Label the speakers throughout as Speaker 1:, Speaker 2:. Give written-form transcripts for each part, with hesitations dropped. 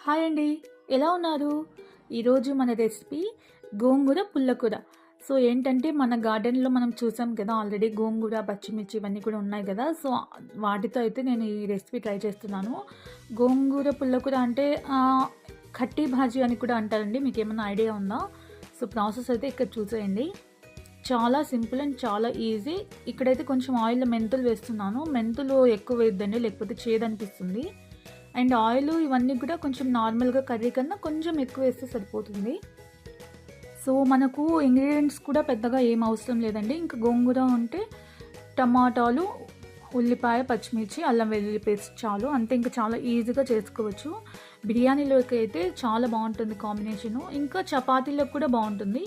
Speaker 1: Hi అండి, ఎలా ఉన్నారు? ఈరోజు మన రెసిపీ గోంగూర పుల్లకూర. సో ఏంటంటే మన గార్డెన్లో మనం చూసాం కదా, ఆల్రెడీ గోంగూర పచ్చిమిర్చి ఇవన్నీ కూడా ఉన్నాయి కదా. సో వాటితో అయితే నేను ఈ రెసిపీ ట్రై చేస్తున్నాను. గోంగూర పుల్లకూర అంటే కట్టి భాజీ అని కూడా అంటారండి. మీకు ఏమైనా ఐడియా ఉందా? సో ప్రాసెస్ అయితే ఇక్కడ చూసేయండి. చాలా సింపుల్ అండ్ చాలా ఈజీ. ఇక్కడైతే కొంచెం ఆయిల్లో మెంతులు వేస్తున్నాను. మెంతులు ఎక్కువ వేయద్దండి, లేకపోతే చేదనిపిస్తుంది. అండ్ ఆయిల్ ఇవన్నీ కూడా కొంచెం నార్మల్గా కర్రీ కన్నా కొంచెం ఎక్కువ వేస్తే సరిపోతుంది. సో మనకు ఇంగ్రీడియంట్స్ కూడా పెద్దగా ఏం అవసరం లేదండి. ఇంకా గోంగూర ఉంటే టమాటాలు, ఉల్లిపాయ, పచ్చిమిర్చి, అల్లం వెల్లుల్లి పేస్ట్ చాలు, అంతే. ఇంకా చాలా ఈజీగా చేసుకోవచ్చు. బిర్యానీలోకి అయితే చాలా బాగుంటుంది కాంబినేషను. ఇంకా చపాతీలోకి కూడా బాగుంటుంది.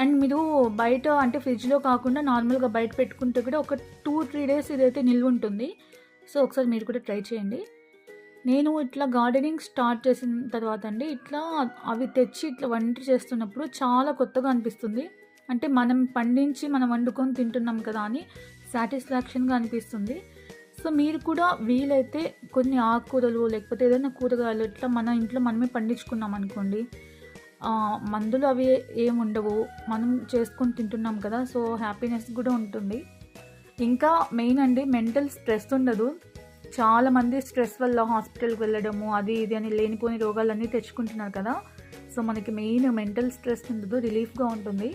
Speaker 1: అండ్ మీరు బయట అంటే ఫ్రిడ్జ్లో కాకుండా నార్మల్గా బయట పెట్టుకుంటే కూడా ఒక 2-3 డేస్ ఇదైతే నిల్వ ఉంటుంది. సో ఒకసారి మీరు కూడా ట్రై చేయండి. నేను ఇట్లా గార్డెనింగ్ స్టార్ట్ చేసిన తర్వాత అండి, ఇట్లా అవి తెచ్చి ఇట్లా వంట చేస్తున్నప్పుడు చాలా కొత్తగా అనిపిస్తుంది. అంటే మనం పండించి మనం వండుకొని తింటున్నాం కదా అని సాటిస్ఫాక్షన్గా అనిపిస్తుంది. సో మీరు కూడా వీలైతే కొన్ని ఆకుకూరలు లేకపోతే ఏదైనా కూరగాయలు ఇట్లా మన ఇంట్లో మనమే పండించుకున్నాం అనుకోండి, మందులు అవి ఏమి ఉండవు, మనం చేసుకొని తింటున్నాం కదా. సో హ్యాపీనెస్ కూడా ఉంటుంది. ఇంకా మెయిన్ అండి, మెంటల్ స్ట్రెస్ ఉండదు. చాలామంది స్ట్రెస్ వల్ల హాస్పిటల్కి వెళ్ళడము అది ఇది అని లేనిపోని రోగాలన్నీ తెచ్చుకుంటున్నారు కదా. సో మనకి మెయిన్ మెంటల్ స్ట్రెస్ ఉండదు, రిలీఫ్గా ఉంటుంది.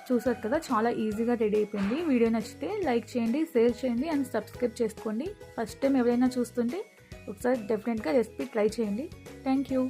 Speaker 1: చూసారు కదా, చాలా ఈజీగా రెడీ అయిపోయింది. వీడియో నచ్చితే లైక్ చేయండి, షేర్ చేయండి అండ్ సబ్స్క్రైబ్ చేసుకోండి. ఫస్ట్ టైం ఎవరైనా చూస్తుంటే ఒకసారి డెఫినెట్గా రెసిపీ ట్రై చేయండి. Thank you.